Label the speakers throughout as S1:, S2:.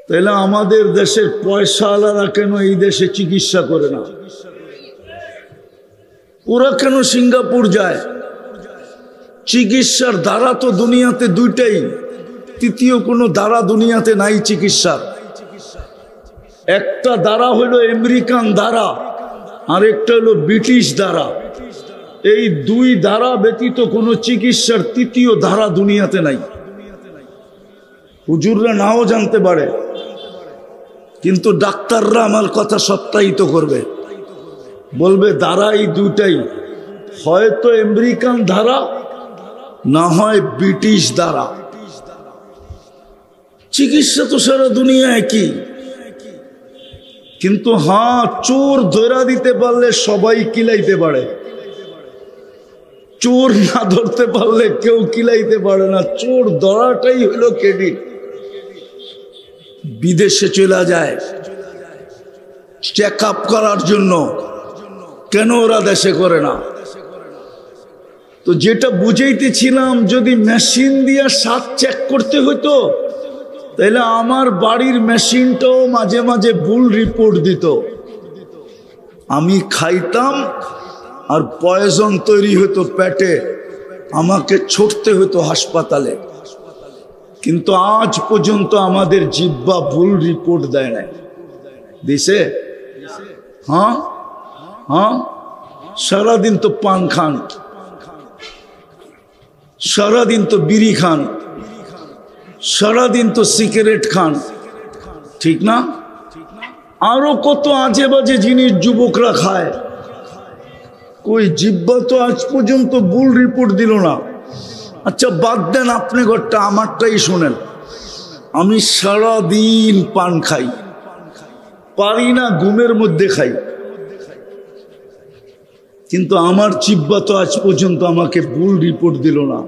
S1: তাহলে আমাদের দেশের পয়সাওয়ালারা কেন এই দেশে চিকিৎসা করে না? ওরা কেন সিঙ্গাপুর যায়? চিকিৎসার ধারা তো দুনিয়াতে দুইটাই, তৃতীয় কোনো ধারা দুনিয়াতে নাই চিকিৎসার। একটা ধারা হলো আমেরিকান ধারা, আর একটা হলো ব্রিটিশ ধারা। এই দুই ধারা ব্যতীত কোনো চিকিৎসার তৃতীয় ধারা দুনিয়াতে নাই। হুজুররা নাও জানতে পারে, কিন্তু ডাক্তাররা আমার কথা সত্যায়িত করবে, বলবে ধারা এই দুইটাই, হয়তো আমেরিকান ধারা, না হয় ব্রিটিশ ধারা। চিকিৎসা তো সারা দুনিয়া একই, কিন্তু হ্যাঁ, চোর ধরা দিতে পারলে সবাই কিলাইতে পারে, চোর না ধরতে পারলে কেউ কিলাইতে পারে না। চোর ধরাটাই হলো ক্রেডিট। বিদেশে চলে যায় চেক আপ করার জন্য, কেন ওরা দেশে করে না? তো যেটা বুঝাইতেছিলাম, যদি মেশিন দিয়ে স্বাদ চেক করতে হইতো, তাহলে আমার বাড়ির মেশিনটাও মাঝে মাঝে ভুল রিপোর্ট দিত, আমি খাইতাম আর পয়জন তৈরি হতো পেটে, আমাকে ছুটতে হতো হাসপাতালে। কিন্তু আজ পর্যন্ত আমাদের জিহ্বা ভুল রিপোর্ট দেয় নাই। দিছে? হ্যাঁ হ্যাঁ, সারাদিন তো পান খান, সারাদিন তো বিড়ি খান, সারাদিন তো সিগারেট খান, ঠিক না? আরো কত আজে বাজে জিনিস যুবকরা খায়। কই জিহ্বা তো আজ পর্যন্ত ভুল রিপোর্ট দিল না। আচ্ছা বাদ দেন আপনি ঘরটা, আমারটাই শোনেন। আমি সারাদিন পান খাই, পারি না ঘুমের মধ্যে খাই, কিন্তু আমার জিহ্বা তো আজ পর্যন্ত আমাকে ভুল রিপোর্ট দিল না।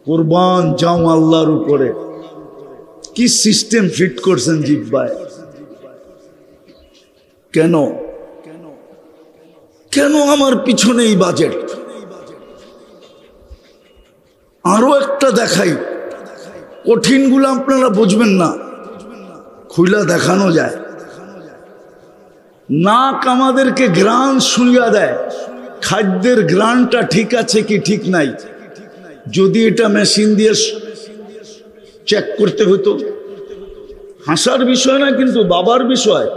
S1: কুরবান যাও আল্লাহর উপরে, কি সিস্টেম ফিট করছেন জিহ্বায়। কেন কেন আমার পিছনে এই বাজেট? আরো একটা দেখাই, কঠিনগুলো আপনারা বুঝবেন না, খুইলা দেখানো যায়। নাক আমাদেরকে ঘ্রাণ শুইয়া দেয়, খাদ্যের ঘ্রাণটা ঠিক আছে কি ঠিক নাই। যদি এটা মেশিন দিয়ে চেক করতে হতো, হাসার বিষয় না কিন্তু বাবার বিষয়।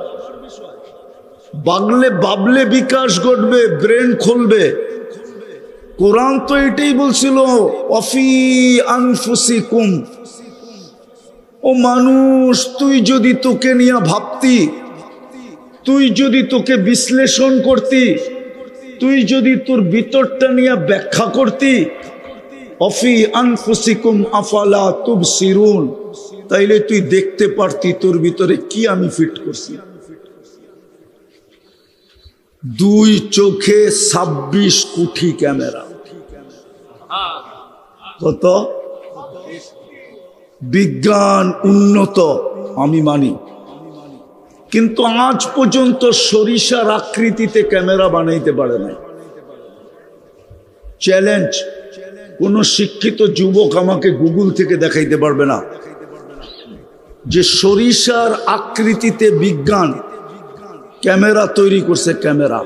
S1: বাবলে বিকাশ ঘটবে, ব্রেন খুলবে। কোরআন তো এটাই বলছিল, অফি আনফুসিকুম। ও মানুষ, তুই যদি তোকে নিয়ে ভাবতি, তুই যদি তোকে বিশ্লেষণ করতি, তুই যদি তোর ভিতরটা নিয়ে ব্যাখ্যা করতি, অফি আনফুসিকুম আফালা তুবসিরুন, তাইলে তুই দেখতে পারতি তোর ভিতরে কি আমি ফিট করছি। দুই চোখে 26 কোটি ক্যামেরা। কত? বিজ্ঞান উন্নত আমি মানি, কিন্তু আজ পর্যন্ত সরিষার আকৃতিতে ক্যামেরা বানাইতে পারে না। চ্যালেঞ্জ, কোন শিক্ষিত যুবক আমাকে গুগল থেকে দেখাইতে পারবে না যে সরিষার আকৃতিতে বিজ্ঞান ক্যামেরা তৈরি করছে। ক্যামেরা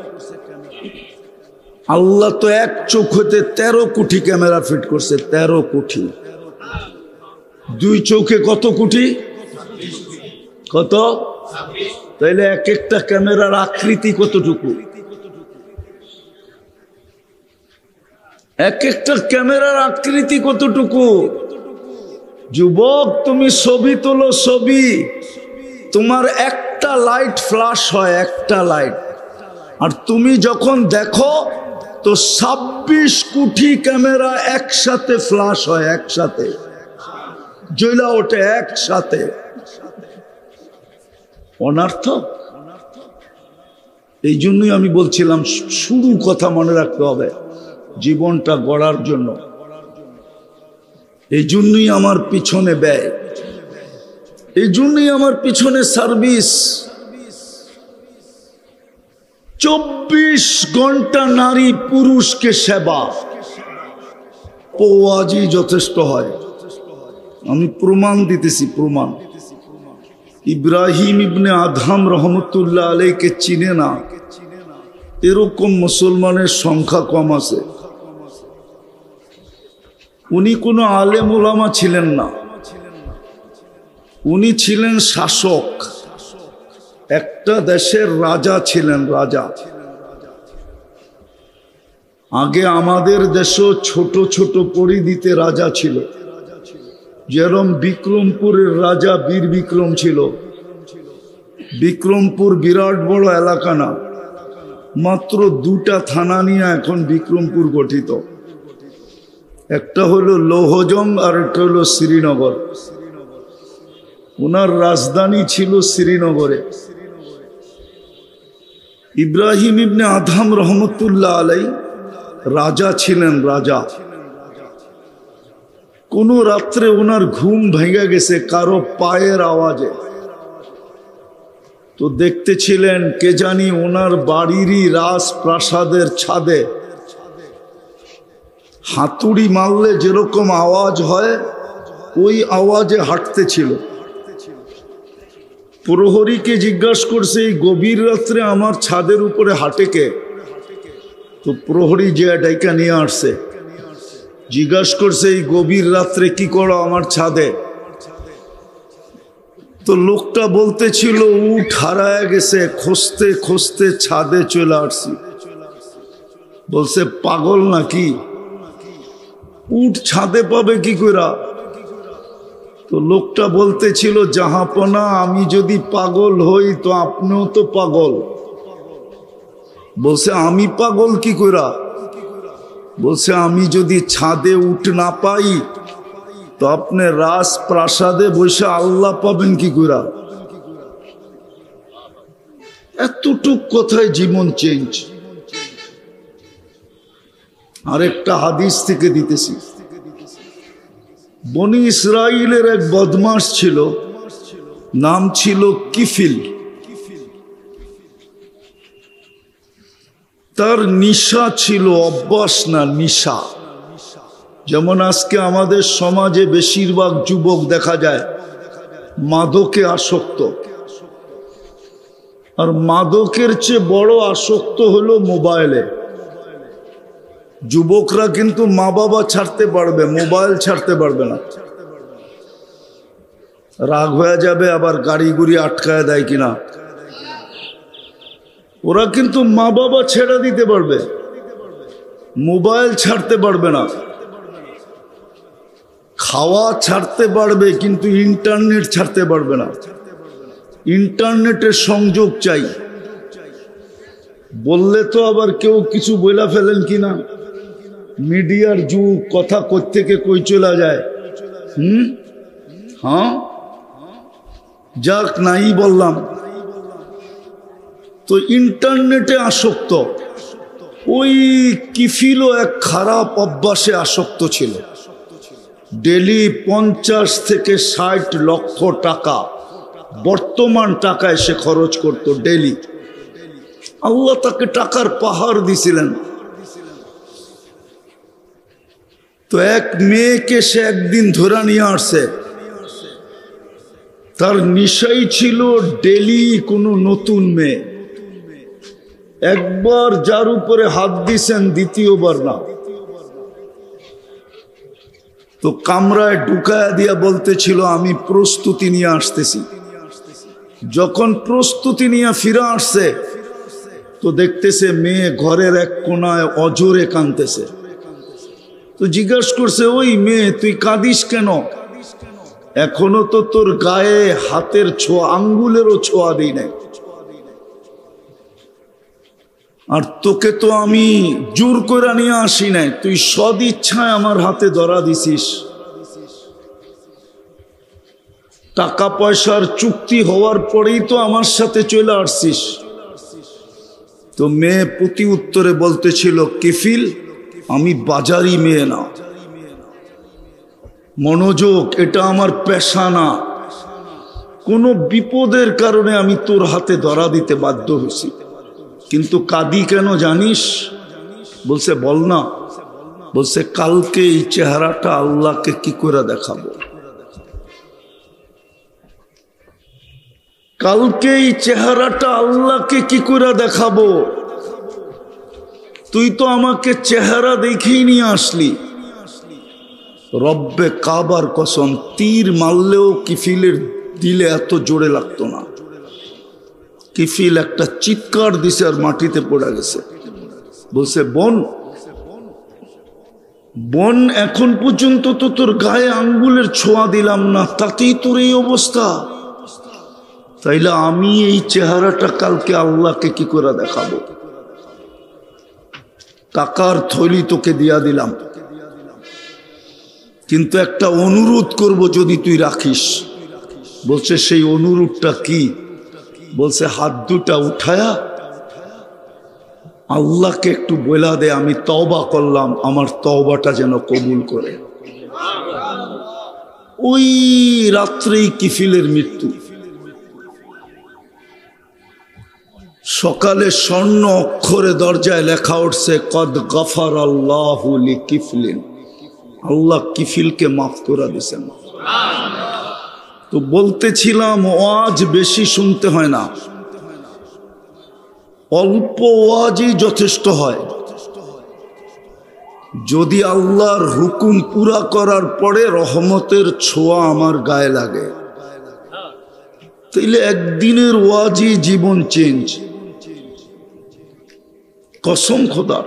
S1: আল্লাহ তো এক চোখ হতে 13 কোটি ক্যামেরা ফিট করছে, 13 কোটি। দুই চোখে কত কোটি? কত? তাইলে এক একটা ক্যামেরার আকৃতি কতটুকু? এক একটা ক্যামেরার আকৃতি কতটুকু? যুবক, তুমি ছবি তোলো, ছবি, তোমার একটা লাইট ফ্ল্যাশ হয়, একটা লাইট, আর তুমি যখন দেখো তো 26 কোটি ক্যামেরা একসাথে ফ্ল্যাশ হয়, একসাথে জ্বলা ওঠে, একসাথে। অনর্থক। এই জন্যই আমি বলছিলাম, শুরু কথা মনে রাখতে হবে জীবনটা গড়ার জন্য। এই জন্যই আমার পিছনে ব্যয়, এই জন্যই আমার পিছনে সার্ভিস। 24 ঘন্টা নারী পুরুষকে সেবা, পোয়াজি যথেষ্ট হয়। আমি প্রমাণ দিতেছি, প্রমাণ। ইব্রাহিম ইবনে আদহাম রহমতুল্লাহ আলাইকে চিনে না এরকম মুসলমানের সংখ্যা কম আছে। উনি কোনো আলেম ওলামা ছিলেন না, উনি ছিলেন শাসক, একটা দেশের রাজা ছিলেন, রাজা। আগে আমাদের দেশও ছোট ছোট পরিধিতে রাজা ছিল, যেরকম বিক্রমপুরের রাজা বীর বিক্রম ছিল। বিক্রমপুর বিরাট বড় এলাকা না, মাত্র 2টা থানা নিয়ে এখন বিক্রমপুর গঠিত। একটা হলো লৌহজং আর একটা হলো শ্রীনগর। ওনার রাজধানী ছিল শ্রীনগরে। ইব্রাহিম ইবনে আদহাম রহমতুল্লাহ আলাই রাজা ছিলেন, রাজা। কোন রাত্রে ওনার ঘুম ভেঙে গেছে কারো পায়ের আওয়াজে। তো দেখতেছিলেন কে জানি ওনার বাড়িরই রাজপ্রাসাদের ছাদে হাতুড়ি মারলে যেরকম আওয়াজ হয় ওই আওয়াজে হাঁটতেছিল। প্রহরীকে জিজ্ঞাসা করছে, এই গভীর রাত্রে আমার ছাদের উপরে হাঁটে কে? তো প্রহরী যে ডাইকা নিয়ে আসছে, জিজ্ঞাসা করছে, এই গভীর রাত্রে কি করো আমার ছাদে? তো লোকটা বলতেছিল, উঠ হারায় গেছে, খুঁজতে খুঁজতে ছাদে চলে আসছি। বলছে, পাগল নাকি? উঠ ছাদে পাবে কি করে? তো লোকটা বলতেছিল, জাহাপনা আমি যদি পাগল হই তো আপনিও তো পাগল। বলছে, আমি পাগল কি করে? বলছে, আমি যদি ছাদে উঠ না পাই তো আপনি রাজপ্রাসাদে বসে আল্লাহ পাবেন কি করে? এতটুক কথায় জীবন চেঞ্জ। আরেকটা হাদিস থেকে দিতেছি। বনি ইসরাইলের এক বদমাস ছিল, নাম ছিল কিফিল। তার নিশা ছিল, অভ্যাস না, নিশা। যেমন আজকে আমাদের সমাজে বেশিরভাগ যুবক দেখা যায় মাদকে আসক্ত, আর মাদকের চেয়ে বড় আসক্ত হলো মোবাইলে। যুবকরা কিন্তু মা বাবা ছাড়তে পারবে, মোবাইল ছাড়তে পারবে না। রাগ হয়ে যাবে আবার গাড়ি গুড়ি আটকায় দেয় কিনা। ওরা কিন্তু মা বাবা ছেড়ে দিতে পারবে, মোবাইল ছাড়তে পারবে না। খাওয়া ছাড়তে পারবে কিন্তু ইন্টারনেট ছাড়তে পারবে না। ইন্টারনেটের সংযোগ চাই। বললে তো আবার কেউ কিছু বইলা ফেলেন কিনা, মিডিয়ার যুগ, কথা কই থেকে কই চলে যায়। হ্যাঁ, যাক, নাই বললাম। তো ইন্টারনেটে আসক্ত। ওই কিফিলও এক খারাপ অভ্যাসে আসক্ত ছিল। ডেলি 50 থেকে 60 লক্ষ টাকা বর্তমান টাকায় সে খরচ করত ডেলি। আল্লাহ তাকে টাকার পাহাড় দিছিলেন। তো এক মেয়েকে সে একদিন ধরে নিয়ে আসছে। তার নিশাই ছিল ডেলি কোনো নতুন মেয়ে। একবার যার উপরে হাত দিছেন, দ্বিতীয়বার না। তো কামরায় ঢুকায়া দিয়া বলতেছিল, আমি প্রস্তুতি নিয়ে আসতেছি। যখন প্রস্তুতি নিয়ে ফিরে আসছে তো দেখতেছে মেয়ে ঘরের এক কোনায় অজোরে কাঁদতেছে। তো জিজ্ঞাসা করছে, ওই মেয়ে তুই কাঁদিস কেন? এখনো তো তোর গায়ে হাতের ছোঁয়া, আঙ্গুলেরও ছোঁয়া দিই নাই, আর তোকে তো আমি জোর করে নিয়ে আসি নাই, তুই সদ ইচ্ছায় আমার হাতে ধরা দিছিস। টাকা পয়সার চুক্তি হওয়ার পরেই তো আমার সাথে চলে আসছিস। তো মেয়ে প্রতি উত্তরে বলতেছিল, কিফিল আমি বাজারি মেয়ে না, মনোযোগ, এটা আমার পেশা না। কোনো বিপদের কারণে আমি তোর হাতে ধরা দিতে বাধ্য হয়েছি, কিন্তু কাঁদি কেন জানিস? বলছে, বল না। বলছে, কালকে এই চেহারাটা আল্লাহকে কি করে দেখাবো? কালকে এই চেহারাটা আল্লাহকে কি করে দেখাবো? তুই তো আমাকে চেহারা দেখেই নিয়ে আসলি। রব্বে কাবার কসম, তীর মারলেও কিফিলের দিলে এত জোরে লাগতো না। কিফিল একটা চিৎকার দিছে আর মাটিতে পড়ে গেছে। বলছে, বোন বোন, এখন পর্যন্ত তো তোর গায়ে আঙ্গুলের ছোঁয়া দিলাম না, তাতেই তোর এই অবস্থা। তাইলে আমি এই চেহারাটা কালকে আল্লাহকে কি করে দেখাবো? টাকার থলি তোকে দিয়া দিলাম, কিন্তু একটা অনুরোধ করব যদি তুই রাখিস। বলছে, সেই অনুরোধটা কি? বলছে, হাত দুটা উঠায়া আল্লাহকে একটু বলা দে আমি তওবা করলাম, আমার তওবাটা যেন কবুল করে। ওই রাত্রেই কিফিলের মৃত্যু। সকালে স্বর্ণ অক্ষরে দরজায় লেখা উঠছে, কদ গফার আল্লাহু লিকিফলিন, আল্লাহ কিফিলকে মাফ করে দিয়েছেন। তো বলতেছিলাম, ওয়াজ বেশি শুনতে হয় না, অল্প ওয়াজই যথেষ্ট হয়। যদি আল্লাহর হুকুম পুরা করার পরে রহমতের ছোঁয়া আমার গায়ে লাগে, তাইলে একদিনের ওয়াজই জীবন চেঞ্জ। কসম খোদার,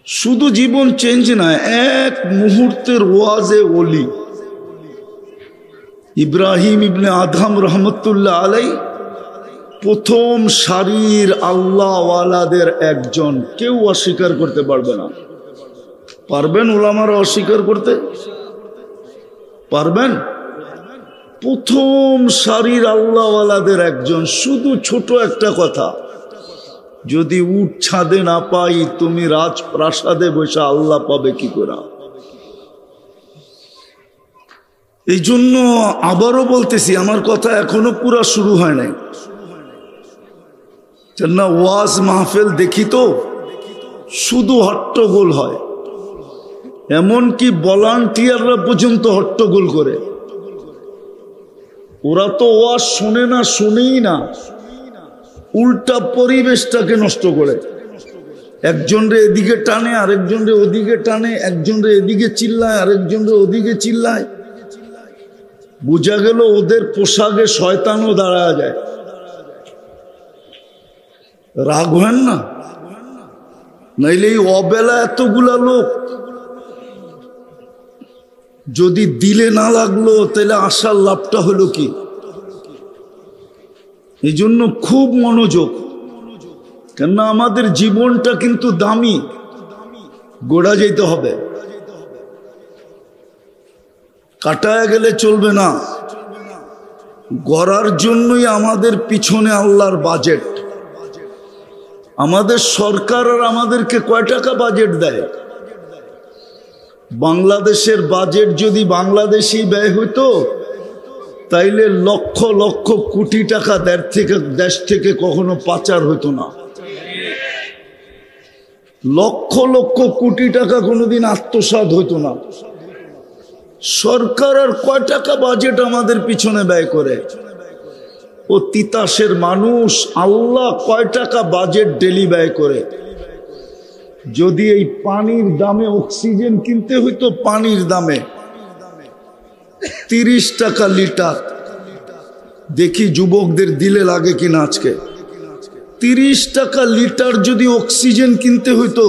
S1: শুধু জীবন চেঞ্জ না, এক মুহূর্তের ওয়াজে ওলি। ইব্রাহিম ইবনে আদম রহমতুল্লাহ আলাই প্রথম সারির আল্লাহওয়ালাদের একজন। কেউ অস্বীকার করতে পারবে না। পারবেন ওলামারা অস্বীকার করতে? পারবেন? প্রথম সারির আল্লাহওয়ালাদের একজন। শুধু ছোট একটা কথা, যদি উট ছাদে না পাই, তুমি রাজপ্রাসাদে বসে আল্লাহ পাবে কি করে? এই জন্য আবারও বলতেছি, আমার কথা এখনো পুরা শুরু হয় নাই। না ওয়াজ মাহফিল দেখি তো শুধু হট্টগোল হয়, এমনকি ভলান্টিয়াররা পর্যন্ত হট্টগোল করে। ওরা তো ওয়াজ শোনে না, শুনেই না, উল্টা পরিবেশটাকে নষ্ট করে। একজনরে এদিকে টানে, আরেকজনরে ওদিকে টানে, একজনরে এদিকে চিল্লায়, আরেকজনরে ওদিকে চিল্লায়। বুঝা গেল ওদের পোশাকে শয়তানও দাঁড়ায় যায়। রাগ হেন না, নাইলে এই অবেলা এতগুলা লোক যদি দিলে না লাগলো, তাহলে আসার লাভটা হলো কি? এই জন্য খুব মনোযোগ, কেননা আমাদের জীবনটা কিন্তু দামি, গোড়া যেতে হবে। কাটায় গেলে চলবে না। গড়ার জন্যই আমাদের পিছনে আল্লাহর বাজেট। আমাদের সরকার আর আমাদেরকে কয় টাকা বাজেট দেয়? বাংলাদেশের বাজেট যদি বাংলাদেশি ব্যয় হইতো, তাইলে লক্ষ লক্ষ কোটি টাকা দেশ থেকে কখনো পাচার হইতো না। লক্ষ লক্ষ কোটি টাকা কোনোদিন আত্মসাৎ হইতো না। সরকার আর কয় টাকা বাজেট আমাদের পিছনে ব্যয় করে? ও তিতাসের মানুষ, আল্লাহ কয় টাকা বাজেট ডেলি ব্যয় করে? যদি এই পানির দামে অক্সিজেন কিনতে হইতো, পানির দামে 30 টাকা লিটার, দেখি যুবকদের দিলে লাগে কিনা আজকে। 30 টাকা লিটার যদি অক্সিজেন কিনতে হইতো,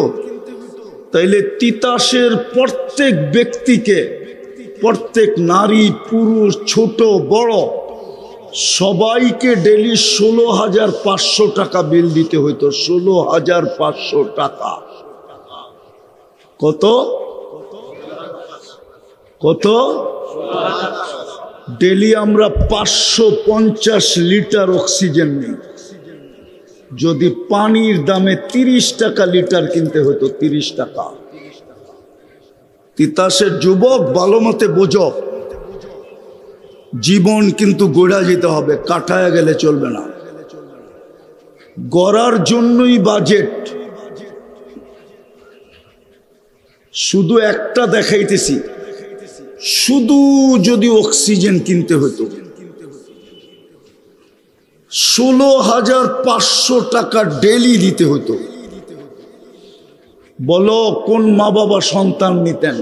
S1: তাইলে তিতাসের প্রত্যেক ব্যক্তিকে, প্রত্যেক নারী পুরুষ ছোট বড় সবাইকে ডেলি 16,500 টাকা বিল দিতে হইতো। 16,500 টাকা। কত কত? ডেলি আমরা 550 লিটার অক্সিজেন নিই। যদি পানির দামে 30 টাকা লিটার কিনতে হতো, 30 টাকা। তিতাসের যুবক ভালো মতে বোঝো, জীবন কিন্তু গড়া যেতে হবে, কাটায় গেলে চলবে না। গড়ার জন্যই বাজেট। শুধু একটা দেখাইতেছি, শুধু যদি অক্সিজেন কিনতে হতো, 16,500 টাকা ডেলি দিতে হতো। বলো কোন মা বাবা সন্তান নিতেন?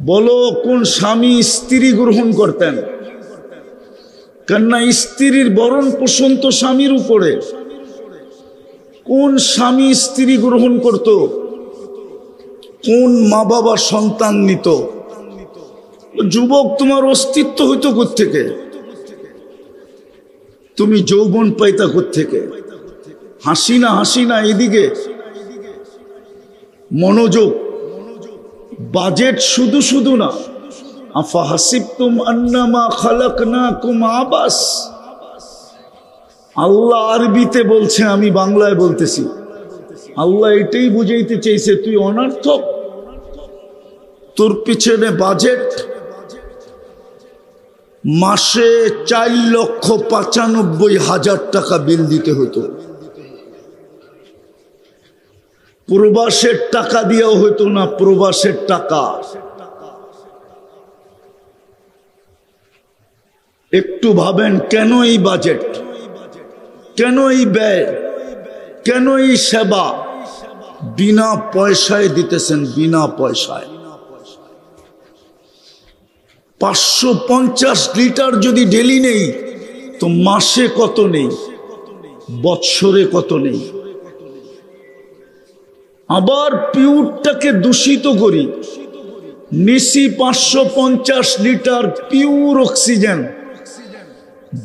S1: বলো কোন স্বামী স্ত্রী গ্রহণ করতেন? কেননা স্ত্রীর ভরণ পোষণ তো স্বামীর উপরে। কোন স্বামী স্ত্রী গ্রহণ করত? কোন মা বাবা সন্তান নিত? যুবক, তোমার অস্তিত্ব হইতো কোত্থেকে? তুমি যৌবন পাইতা কোত্থেকে? হাসিনা হাসিনা এদিকে মনোযোগ। বাজেট শুধু শুধু না। আফা হাসিবতুম আন্নামা খালাকনাকুম আবাস। আল্লাহ আরবিতে বলছে, আমি বাংলায় বলতেছি। আল্লাহ এটাই বুঝাইতে চাইছে, তুই অনর্থক। তোর পিছনে বাজেট মাসে 4,95,000 টাকা বিল দিতে হতো। প্রবাসের টাকা দিয়েও হতো না। প্রবাসের টাকা একটু ভাবেন, কেন এই বাজেট, কেন এই ব্যয়, কেন এই সেবা? বিনা পয়সায় দিতেছেন, বিনা পয়সায়। 550 লিটার যদি ডেলি নেই তো মাসে কত নেই, বৎসরে কত নেই। আবার পিউরটাকে দূষিত করি, নিশি 550 লিটার পিউর অক্সিজেন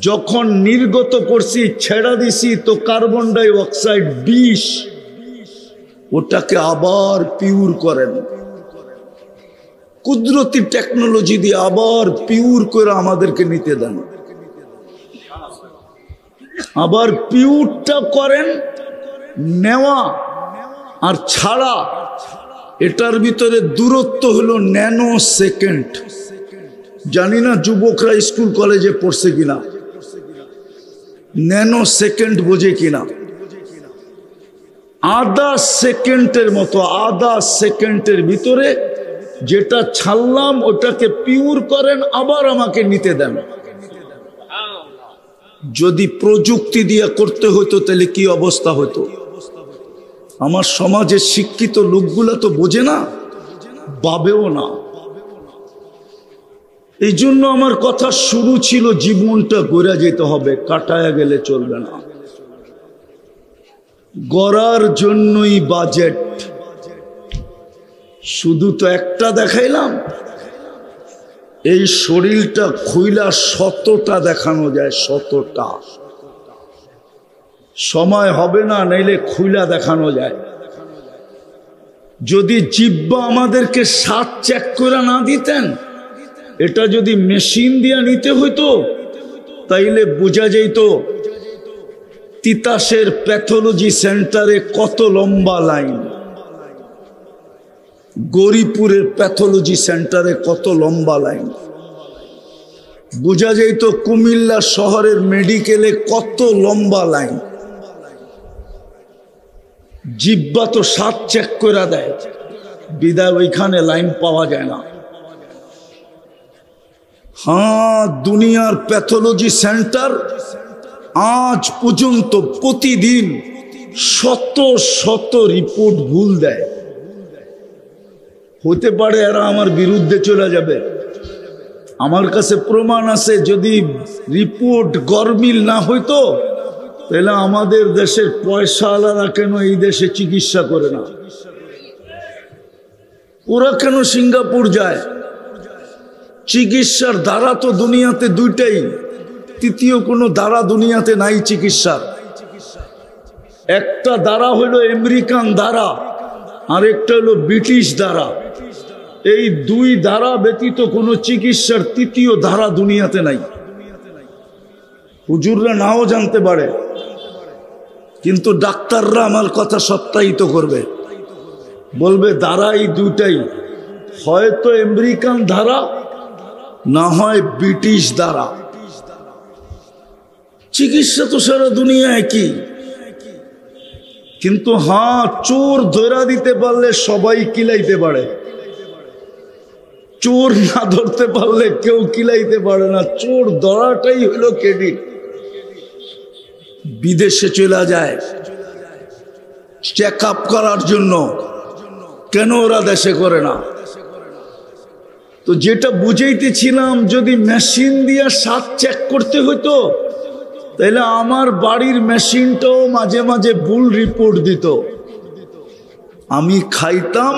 S1: যখন নির্গত করছি, ছেড়া দিছি, তো কার্বন ডাই অক্সাইড 20, ওটাকে আবার পিউর করেন। কুদরতি টেকনোলজি দিয়ে আবার পিউর করে আমাদেরকে নিতে দেন। আবার পিউরটা করেন, নেওয়া আর ছাড়া, এটার ভিতরে দূরত্ব হলো ন্যানো সেকেন্ড। জানি না যুবকরা স্কুল কলেজে পড়ছে কিনা, ন্যানো সেকেন্ড বোঝে কিনা। আধা সেকেন্ডের মতো, আধা সেকেন্ডের ভিতরে যেটা ছাড়লাম ওটাকে পিউর করেন, আবার আমাকে নিতে দেন। যদি প্রযুক্তি দিয়ে করতে হতো তাহলে কি অবস্থা হতো? আমার সমাজের শিক্ষিত লোকগুলা তো বোঝে না, ভাবেও না। এই জন্য আমার কথা শুরু ছিল, জীবনটা গড়া যেতে হবে, কাটায়া গেলে চলবে না। গড়ার জন্যই বাজেট। শুধু তো একটা দেখাইলাম, এই শরীরটা খুইলা 100টা দেখানো যায়, 100টা। সময় হবে না, নাইলে খুইলা দেখানো যায়। যদি জিহ্বা আমাদেরকে স্বাদ চেক করে না দিতেন, এটা যদি মেশিন দিয়ে নিতে হইতো, তাইলে বোঝা যেত তিতাসের প্যাথোলজি সেন্টারে কত লম্বা লাইন, গৌরীপুরের প্যাথোলজি সেন্টারে কত লম্বা লাইন, বোঝা যেত কুমিল্লা শহরের মেডিকেলে কত লম্বা লাইন। জিহ্বা তো স্বাদ চেক করে দেয়, বিদায় ওইখানে লাইন পাওয়া যায় না। হ্যাঁ, দুনিয়ার প্যাথোলজি সেন্টার আজ পর্যন্ত প্রতিদিন শত শত রিপোর্ট ভুল দেয়। হতে পারে এরা আমার বিরুদ্ধে চলে যাবে, আমার কাছে প্রমাণ আছে। যদি রিপোর্ট গরমিল না হইতো তাহলে আমাদের দেশের পয়সাওয়ালারা কেন এই দেশে চিকিৎসা করে না? ওরা কেন সিঙ্গাপুর যায়? চিকিৎসার ধারা তো দুনিয়াতে দুইটাই, তৃতীয় কোনো ধারা দুনিয়াতে নাই চিকিৎসার। একটা ধারা হলো আমেরিকান ধারা, আর একটা হলো ব্রিটিশ ধারা। এই দুই ধারা ব্যতীত কোনো চিকিৎসার তৃতীয় ধারা দুনিয়াতে নাই। হুজুররা নাও জানতে পারে, কিন্তু ডাক্তাররা আমার কথা সত্যায়িত করবে, বলবে ধারা এই দুইটাই, হয়তো আমেরিকান ধারা, না হয় ব্রিটিশ ধারা। চিকিৎসা তো সারা দুনিয়া একই। কিন্তু হ্যাঁ, চোর ধরা দিতে পারলে সবাই কিলাইতে পারে, চোর না ধরতে পারলে কেউ কিলাইতে পারে না। চোর ধরাটাই হলো ক্রেডিট। বিদেশে চলে যায় চেক আপ করার জন্য, কেন ওরা দেশে করে না? তো যেটা বুঝাইতেছিলাম, যদি মেশিন দিয়ে স্বাদ চেক করতে হইতো তাহলে আমার বাড়ির মেশিনটাও মাঝে মাঝে ভুল রিপোর্ট দিত, আমি খাইতাম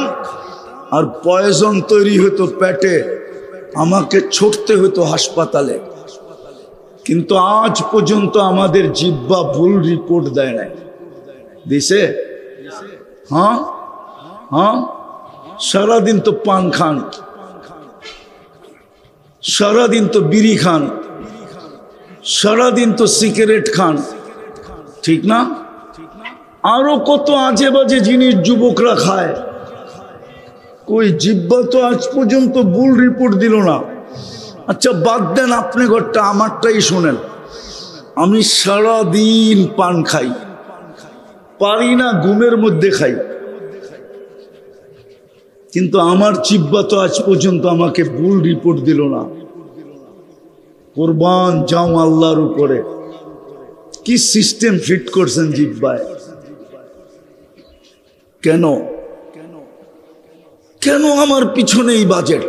S1: আর পয়জন তৈরি হতো পেটে, আমাকে ছুটতে হতো হাসপাতালে। কিন্তু আজ পর্যন্ত আমাদের জিহ্বা ভুল রিপোর্ট দেয় নাই। দিছে? হ্যাঁ হ্যাঁ, সারাদিন তো পান খান, সারাদিন তো বিড়ি খান, সারাদিন তো সিগারেট খান, ঠিক না? আরো কত আজে বাজে জিনিস যুবকরা খায়, কই জিহ্বা তো আজ পর্যন্ত ভুল রিপোর্ট দিল না। আচ্ছা বাদ দেন আপনি ঘরটা, আমারটাই শোনেন। আমি সারাদিন পান খাই, পারি না ঘুমের মধ্যে খাই, কিন্তু আমার জিহ্বা তো আজ পর্যন্ত আমাকে ভুল রিপোর্ট দিল না। কোরবান যাও আল্লাহর উপরে, কি সিস্টেম ফিট করছেন জিহ্বায়। কেন কেন আমার পিছনে এই বাজেট?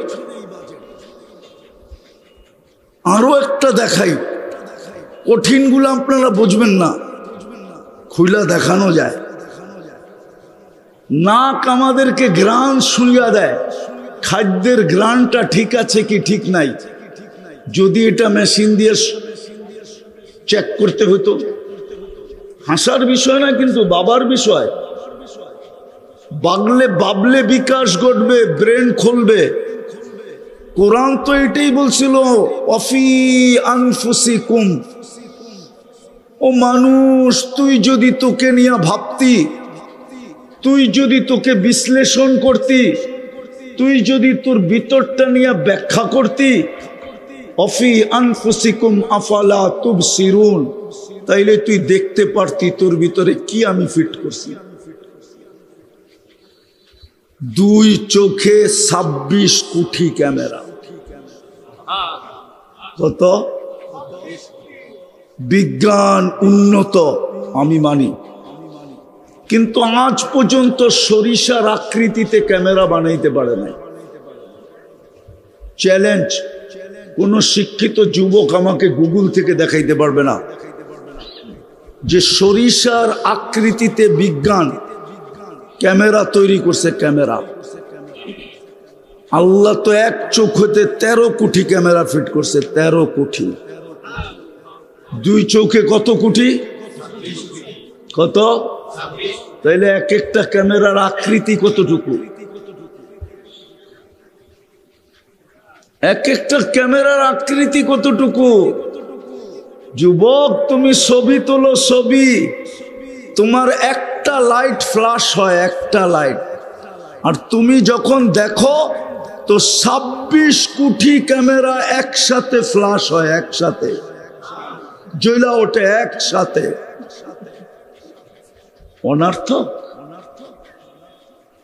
S1: আরো একটা দেখাই, কঠিনগুলো আপনারা বুঝবেন না, খুইলা দেখানো যায়। নাক আমাদেরকে ঘ্রাণ শুইয়া দেয়, খাদ্যের ঘ্রাণটা ঠিক আছে কি ঠিক নাই। যদি এটা মেশিন দিয়ে চেক করতে হতো, হাসার বিষয় না কিন্তু বাবার বিষয়। বাবলে বিকাশ ঘটবে, ব্রেন খুলবে। কোরআন তো এটাই বলছিল, অফি আনফুসিকুম, ও মানুষ তুই যদি তোকে নিয়ে ভাবতি, তুই যদি তোকে বিশ্লেষণ করতি, তুই যদি তোর ভিতরটা নিয়ে ব্যাখ্যা করতি, অফি আনফুসিকুম আফালা তুবসিরুন, তাইলে তুই দেখতে পারতি তোর ভিতরে কি আমি ফিট করছি। 2 চোখে 26 কোটি ক্যামেরা। কত? বিজ্ঞান উন্নত আমি মানি, কিন্তু আজ পর্যন্ত সরিষার আকৃতিতে ক্যামেরা বানাইতে পারে নাই। চ্যালেঞ্জ, কোন শিক্ষিত যুবক আমাকে গুগল থেকে দেখাইতে পারবে না যে সরিষার আকৃতিতে বিজ্ঞান ক্যামেরা তৈরি করছে। ক্যামেরা আল্লাহ তো এক চোখ হতে 13 কোটি ক্যামেরা ফিট করছে, 13 কোটি। 2 চোখে কত কোটি? কত? তাইলে এক একটা ক্যামেরার আকৃতি কতটুকু? এক একটা ক্যামেরার আকৃতি কতটুকু? যুবক তুমি ছবি তোলো, ছবি তোমার একটা লাইট ফ্ল্যাশ হয়, একটা লাইট, আর তুমি যখন দেখো তো 26 কোটি ক্যামেরা একসাথে ফ্ল্যাশ হয়, একসাথে জ্বলা ওঠে একসাথে। অনর্থক।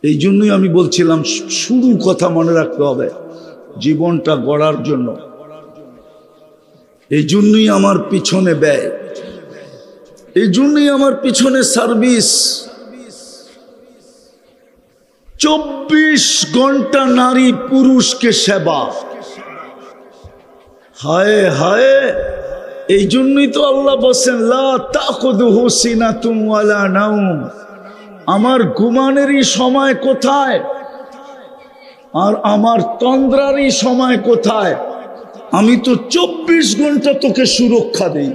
S1: এই জন্যই আমি বলছিলাম শুরু কথা মনে রাখতে হবে, জীবনটা গড়ার জন্য। এই জন্যই আমার পিছনে ব্যয়, এই জন্যই আমার পিছনে সার্ভিস। 24 ঘন্টা নারী পুরুষকে সেবা। হায় হায়, এই জন্যই তো আল্লাহ বলেন লা তাখুযুহু সিনাতুম ওয়ালা নাওম। আমার ঘুমানেরই সময় কোথায় আর আমার তন্দ্রারই সময় কোথায়? আমি তো 24 ঘন্টা তোকে সুরক্ষা দেই।